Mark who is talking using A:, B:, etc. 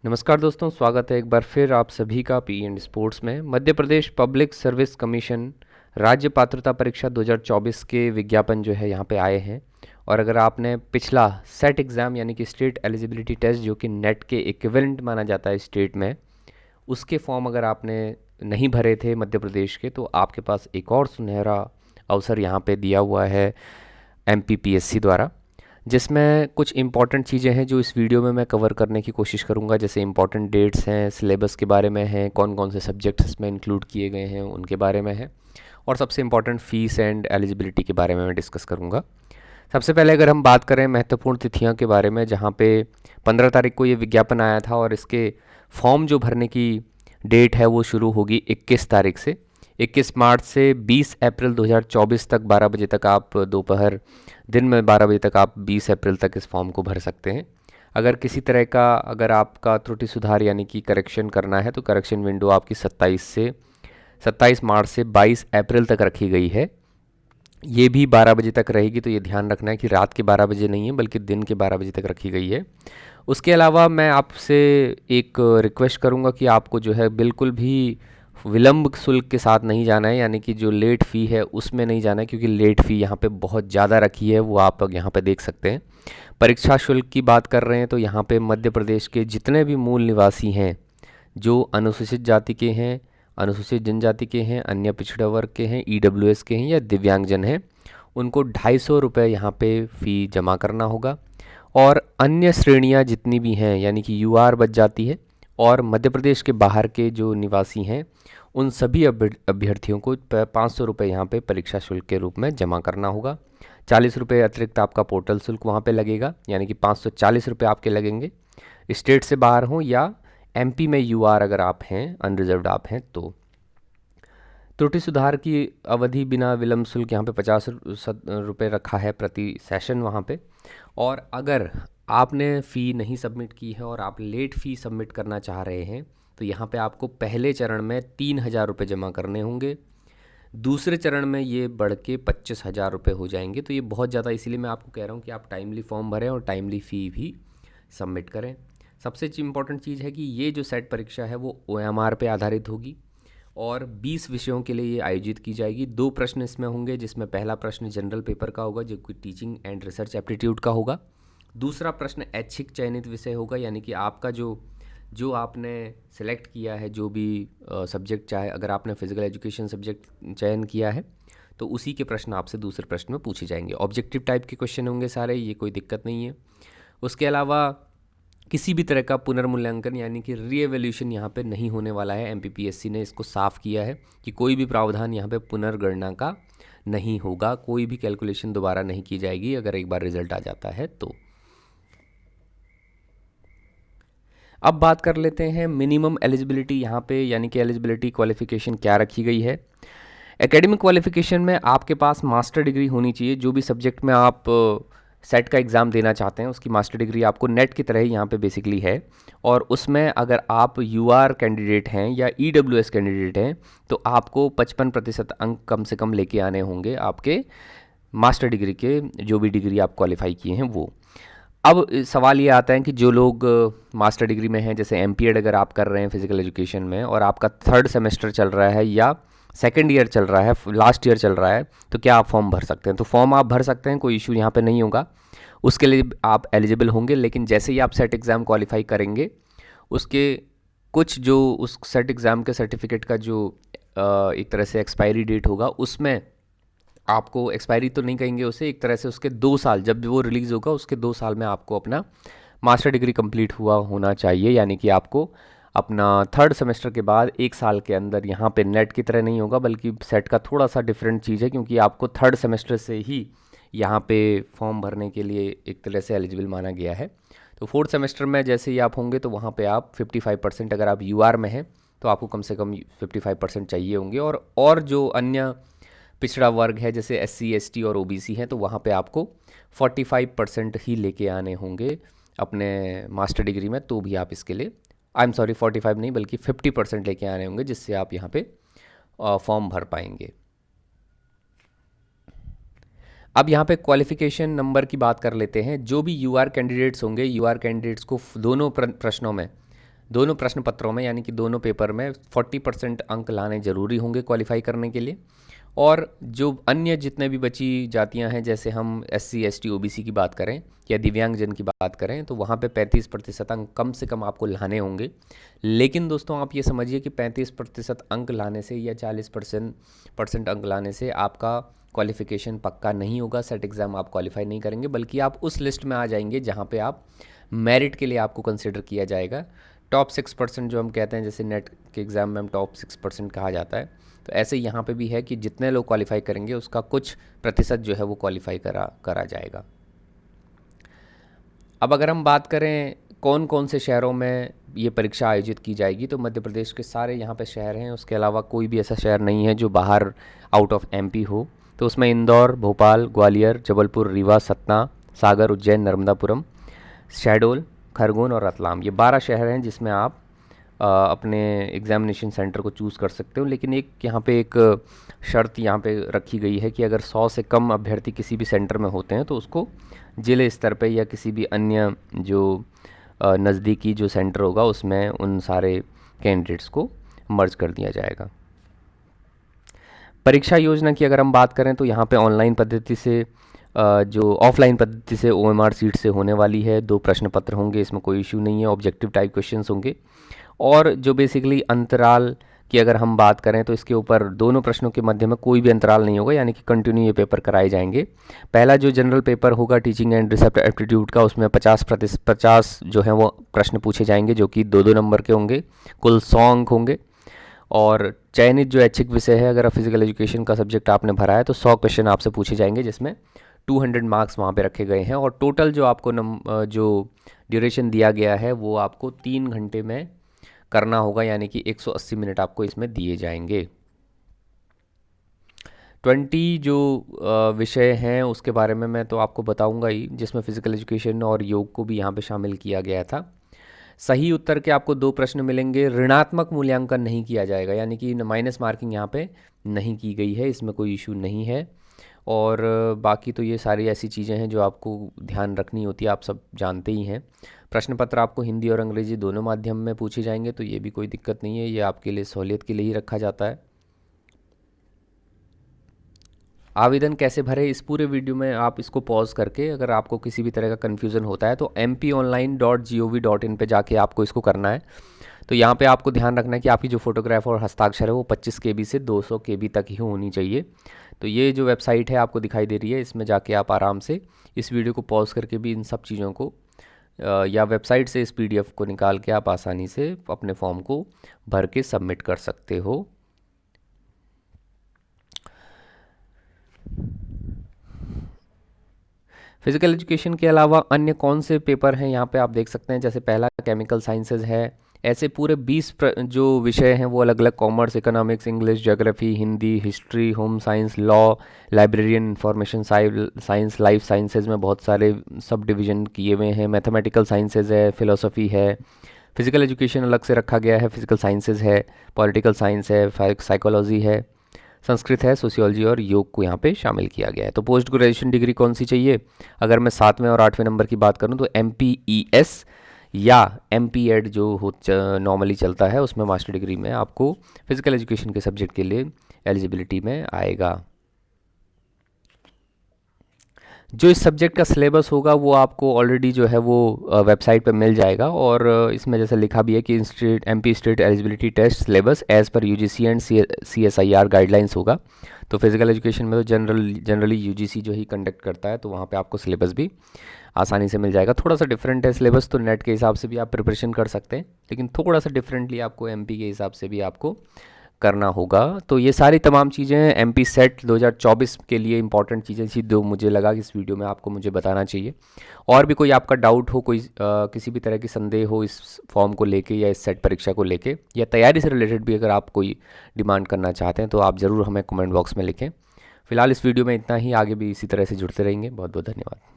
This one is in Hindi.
A: नमस्कार दोस्तों, स्वागत है एक बार फिर आप सभी का पी एंड स्पोर्ट्स में। Madhya Pradesh public service commission राज्य पात्रता परीक्षा 2024 के विज्ञापन जो है यहाँ पे आए हैं। और अगर आपने पिछला सेट एग्ज़ाम यानी कि स्टेट एलिजिबिलिटी टेस्ट जो कि नेट के इक्विवेलेंट माना जाता है स्टेट में, उसके फॉर्म अगर आपने नहीं भरे थे मध्य प्रदेश के, तो आपके पास एक और सुनहरा अवसर यहाँ पे दिया हुआ है MPPSC द्वारा, जिसमें कुछ इंपॉर्टेंट चीज़ें हैं जो इस वीडियो में मैं कवर करने की कोशिश करूंगा। जैसे इंपॉर्टेंट डेट्स हैं, सिलेबस के बारे में हैं, कौन कौन से सब्जेक्ट्स इसमें इंक्लूड किए गए हैं उनके बारे में है, और सबसे इंपॉर्टेंट फ़ीस एंड एलिजिबिलिटी के बारे में मैं डिस्कस करूंगा। सबसे पहले अगर हम बात करें महत्वपूर्ण तिथियों के बारे में, जहाँ पे 15 तारीख को ये विज्ञापन आया था और इसके फॉर्म जो भरने की डेट है वो शुरू होगी 21 तारीख से। 21 मार्च से 20 अप्रैल 2024 तक 12 बजे तक आप दोपहर दिन में 12 बजे तक आप 20 अप्रैल तक इस फॉर्म को भर सकते हैं। अगर किसी तरह का अगर आपका त्रुटि सुधार यानी कि करेक्शन करना है तो करेक्शन विंडो आपकी 27 मार्च से 22 अप्रैल तक रखी गई है। ये भी 12 बजे तक रहेगी, तो ये ध्यान रखना है कि रात के 12 बजे नहीं है बल्कि दिन के 12 बजे तक रखी गई है। उसके अलावा मैं आपसे एक रिक्वेस्ट करूंगा कि आपको जो है बिल्कुल भी विलंब शुल्क के साथ नहीं जाना है, यानी कि जो लेट फ़ी है उसमें नहीं जाना है, क्योंकि लेट फ़ी यहाँ पे बहुत ज़्यादा रखी है, वो आप यहाँ पे देख सकते हैं। परीक्षा शुल्क की बात कर रहे हैं तो यहाँ पे मध्य प्रदेश के जितने भी मूल निवासी हैं, जो अनुसूचित जाति के हैं, अनुसूचित जनजाति के हैं, अन्य पिछड़ा वर्ग के हैं, EWS के हैं या दिव्यांगजन हैं, उनको 250 रुपये यहाँ पे फ़ी जमा करना होगा। और अन्य श्रेणियाँ जितनी भी हैं, यानी कि UR बच जाती है, और मध्य प्रदेश के बाहर के जो निवासी हैं उन सभी अभ्यर्थियों को 500 रुपये यहाँ पे परीक्षा शुल्क के रूप में जमा करना होगा। 40 रुपये अतिरिक्त आपका पोर्टल शुल्क वहाँ पे लगेगा, यानी कि 540 रुपये आपके लगेंगे। स्टेट से बाहर हों या MP में UR अगर आप हैं, अनरिजर्व्ड आप हैं तो। त्रुटि सुधार की अवधि बिना विलंब शुल्क यहाँ पे 50 रुपये रखा है प्रति सेशन वहाँ पे। और अगर आपने फ़ी नहीं सबमिट की है और आप लेट फ़ी सबमिट करना चाह रहे हैं तो यहाँ पे आपको पहले चरण में 3000 रुपये जमा करने होंगे। दूसरे चरण में ये बढ़ के 25,000 रुपये हो जाएंगे। तो ये बहुत ज़्यादा, इसीलिए मैं आपको कह रहा हूँ कि आप टाइमली फॉर्म भरें और टाइमली फ़ी भी सबमिट करें। सबसे इम्पॉर्टेंट चीज़ है कि ये जो सेट परीक्षा है वो OMR पे आधारित होगी और 20 विषयों के लिए ये आयोजित की जाएगी। 2 प्रश्न इसमें होंगे, जिसमें पहला प्रश्न जनरल पेपर का होगा जो कि टीचिंग एंड रिसर्च एप्टीट्यूड का होगा। दूसरा प्रश्न ऐच्छिक चयनित विषय होगा, यानी कि आपका जो आपने सेलेक्ट किया है, जो भी सब्जेक्ट, चाहे अगर आपने फिजिकल एजुकेशन सब्जेक्ट चयन किया है तो उसी के प्रश्न आपसे दूसरे प्रश्न में पूछे जाएंगे। ऑब्जेक्टिव टाइप के क्वेश्चन होंगे सारे, ये कोई दिक्कत नहीं है। उसके अलावा किसी भी तरह का पुनर्मूल्यांकन यानी कि रीएवैल्यूएशन यहाँ पे नहीं होने वाला है। MPPSC ने इसको साफ़ किया है कि कोई भी प्रावधान यहाँ पे पुनर्गणना का नहीं होगा, कोई भी कैलकुलेशन दोबारा नहीं की जाएगी अगर एक बार रिजल्ट आ जाता है तो। अब बात कर लेते हैं मिनिमम एलिजिबिलिटी यहाँ पे, यानी कि एलिजिबिलिटी क्वालिफिकेशन क्या रखी गई है। एकेडमिक क्वालिफिकेशन में आपके पास मास्टर डिग्री होनी चाहिए। जो भी सब्जेक्ट में आप सेट का एग्ज़ाम देना चाहते हैं उसकी मास्टर डिग्री आपको नेट की तरह ही यहाँ पे बेसिकली है। और उसमें अगर आप UR कैंडिडेट हैं या EWS कैंडिडेट हैं तो आपको 55% अंक कम से कम लेके आने होंगे आपके मास्टर डिग्री के, जो भी डिग्री आप क्वालिफाई किए हैं वो। अब सवाल ये आता है कि जो लोग मास्टर डिग्री में हैं, जैसे MPEd अगर आप कर रहे हैं फिजिकल एजुकेशन में और आपका 3rd सेमेस्टर चल रहा है या 2nd ईयर चल रहा है, लास्ट ईयर चल रहा है, तो क्या आप फॉर्म भर सकते हैं? तो फॉर्म आप भर सकते हैं, कोई इशू यहाँ पे नहीं होगा, उसके लिए आप एलिजिबल होंगे। लेकिन जैसे ही आप सेट एग्ज़ाम क्वालिफाई करेंगे, उसके कुछ जो उस सेट एग्ज़ाम के सर्टिफिकेट का जो एक तरह से एक्सपायरी डेट होगा, उसमें आपको एक्सपायरी तो नहीं कहेंगे उसे, एक तरह से उसके 2 साल, जब वो रिलीज़ होगा उसके 2 साल में आपको अपना मास्टर डिग्री कंप्लीट हुआ होना चाहिए। यानी कि आपको अपना 3rd सेमेस्टर के बाद 1 साल के अंदर, यहाँ पे नेट की तरह नहीं होगा बल्कि सेट का थोड़ा सा डिफरेंट चीज़ है, क्योंकि आपको 3rd सेमेस्टर से ही यहाँ पे फॉर्म भरने के लिए एक तरह से एलिजिबल माना गया है। तो 4th सेमेस्टर में जैसे ही आप होंगे तो वहाँ पे आप 55%, अगर आप UR में हैं तो आपको कम से कम 55% चाहिए होंगे। और जो अन्य पिछड़ा वर्ग है जैसे SC ST और OBC हैं तो वहाँ पे आपको 45% ही लेके आने होंगे अपने मास्टर डिग्री में, तो भी आप इसके लिए 45 नहीं बल्कि 50% लेके आने होंगे, जिससे आप यहाँ पे फॉर्म भर पाएंगे। अब यहाँ पे क्वालिफिकेशन नंबर की बात कर लेते हैं। जो भी UR कैंडिडेट्स होंगे, UR कैंडिडेट्स को दोनों प्रश्नों में दोनों प्रश्न पत्रों में यानी कि दोनों पेपर में 40% अंक लाने ज़रूरी होंगे क्वालिफाई करने के लिए। और जो अन्य जितने भी बची जातियां हैं, जैसे हम SC ST OBC की बात करें या दिव्यांगजन की बात करें, तो वहाँ पे 35% अंक कम से कम आपको लाने होंगे। लेकिन दोस्तों आप ये समझिए कि 35% अंक लाने से या 40% अंक लाने से आपका क्वालिफिकेशन पक्का नहीं होगा, सेट एग्ज़ाम आप क्वालिफाई नहीं करेंगे, बल्कि आप उस लिस्ट में आ जाएंगे जहाँ पे आप मेरिट के लिए आपको कंसिडर किया जाएगा। टॉप 6% जो हम कहते हैं, जैसे नेट के एग्ज़ाम में हम टॉप 6% कहा जाता है, तो ऐसे यहाँ पे भी है कि जितने लोग क्वालिफाई करेंगे उसका कुछ प्रतिशत जो है वो क्वालिफाई करा जाएगा। अब अगर हम बात करें कौन कौन से शहरों में ये परीक्षा आयोजित की जाएगी, तो मध्य प्रदेश के सारे यहाँ पे शहर हैं, उसके अलावा कोई भी ऐसा शहर नहीं है जो बाहर आउट ऑफ MP हो। तो उसमें इंदौर, भोपाल, ग्वालियर, जबलपुर, रीवा, सतना, सागर, उज्जैन, नर्मदापुरम, शहडोल, खरगोन और रतलाम, ये 12 शहर हैं जिसमें आप अपने एग्ज़ामिनेशन सेंटर को चूज़ कर सकते हो। लेकिन एक शर्त यहाँ पे रखी गई है कि अगर 100 से कम अभ्यर्थी किसी भी सेंटर में होते हैं तो उसको ज़िले स्तर पे या किसी भी अन्य जो नज़दीकी जो सेंटर होगा उसमें उन सारे कैंडिडेट्स को मर्ज कर दिया जाएगा। परीक्षा योजना की अगर हम बात करें तो यहाँ पे ऑनलाइन पद्धति से जो ऑफलाइन पद्धति से OMR सीट से होने वाली है। 2 प्रश्न पत्र होंगे, इसमें कोई इशू नहीं है, ऑब्जेक्टिव टाइप क्वेश्चंस होंगे। और जो बेसिकली अंतराल की अगर हम बात करें तो इसके ऊपर दोनों प्रश्नों के मध्य में कोई भी अंतराल नहीं होगा, यानी कि कंटिन्यू ये पेपर कराए जाएंगे। पहला जो जनरल पेपर होगा टीचिंग एंड रिसेप्ट एप्टीट्यूड का, उसमें 50 जो है वो प्रश्न पूछे जाएंगे जो कि 2-2 नंबर के होंगे, कुल 100 अंक होंगे। और चयनित जो ऐच्छिक विषय है, अगर फिजिकल एजुकेशन का सब्जेक्ट आपने भरा है तो 100 क्वेश्चन आपसे पूछे जाएंगे, जिसमें 200 मार्क्स वहाँ पे रखे गए हैं। और टोटल जो आपको जो ड्यूरेशन दिया गया है वो आपको 3 घंटे में करना होगा, यानी कि 180 मिनट आपको इसमें दिए जाएंगे। 20 जो विषय हैं उसके बारे में मैं तो आपको बताऊंगा ही, जिसमें फिजिकल एजुकेशन और योग को भी यहाँ पे शामिल किया गया था। सही उत्तर के आपको 2 प्रश्न मिलेंगे, ऋणात्मक मूल्यांकन नहीं किया जाएगा, यानी कि माइनस मार्किंग यहाँ पे नहीं की गई है, इसमें कोई इशू नहीं है। और बाकी तो ये सारी ऐसी चीज़ें हैं जो आपको ध्यान रखनी होती है, आप सब जानते ही हैं। प्रश्न पत्र आपको हिंदी और अंग्रेजी दोनों माध्यम में पूछे जाएंगे, तो ये भी कोई दिक्कत नहीं है, ये आपके लिए सहूलियत के लिए ही रखा जाता है। आवेदन कैसे भरे, इस पूरे वीडियो में आप इसको पॉज करके, अगर आपको किसी भी तरह का कन्फ्यूज़न होता है तो mponline.gov.in पे जाके आपको इसको करना है। तो यहाँ पे आपको ध्यान रखना है कि आपकी जो फोटोग्राफ और हस्ताक्षर है वो 25 KB से 200 KB तक ही होनी चाहिए। तो ये जो वेबसाइट है आपको दिखाई दे रही है, इसमें जाके आप आराम से इस वीडियो को पॉज करके भी इन सब चीज़ों को या वेबसाइट से इस PDF को निकाल के आप आसानी से अपने फॉर्म को भर के सबमिट कर सकते हो। फिजिकल एजुकेशन के अलावा अन्य कौन से पेपर हैं यहाँ पे आप देख सकते हैं, जैसे पहला केमिकल साइंसेज है। ऐसे पूरे 20 जो विषय हैं वो अलग अलग, commerce, economics, English, geography, Hindi, history, home science, law, librarian, information science, life sciences में बहुत सारे सब डिवीज़न किए हुए हैं। मैथमेटिकल साइंसेज है, फिलोसफी है, फिजिकल एजुकेशन अलग से रखा गया है, फिजिकल साइंसेज है, पॉलिटिकल साइंस है, साइकोलॉजी है, संस्कृत है, सोशियोलॉजी और योग को यहाँ पे शामिल किया गया है। तो पोस्ट ग्रेजुएशन डिग्री कौन सी चाहिए, अगर मैं 7वें और 8वें नंबर की बात करूँ तो MPES या MPEd जो हो नॉर्मली चलता है, उसमें मास्टर डिग्री में आपको फिजिकल एजुकेशन के सब्जेक्ट के लिए एलिजिबिलिटी में आएगा। जो इस सब्जेक्ट का सिलेबस होगा वो आपको ऑलरेडी जो है वो वेबसाइट पे मिल जाएगा। और इसमें जैसे लिखा भी है कि MP state eligibility test syllabus as per UGC and CSIR guidelines होगा। तो फिजिकल एजुकेशन में तो जनरली UGC जो ही कंडक्ट करता है, तो वहाँ पे आपको सिलेबस भी आसानी से मिल जाएगा। थोड़ा सा डिफरेंट है सिलेबस, तो नेट के हिसाब से भी आप प्रिपरेशन कर सकते हैं, लेकिन थोड़ा सा डिफरेंटली आपको MP के हिसाब से भी आपको करना होगा। तो ये सारी तमाम चीज़ें MP सेट 2024 के लिए इंपॉर्टेंट चीज़ें थी जो मुझे लगा कि इस वीडियो में आपको मुझे बताना चाहिए। और भी कोई आपका डाउट हो, कोई किसी भी तरह की संदेह हो इस फॉर्म को लेके या इस सेट परीक्षा को लेके, या तैयारी से रिलेटेड भी अगर आप कोई डिमांड करना चाहते हैं तो आप ज़रूर हमें कमेंट बॉक्स में लिखें। फिलहाल इस वीडियो में इतना ही, आगे भी इसी तरह से जुड़ते रहेंगे। बहुत बहुत धन्यवाद।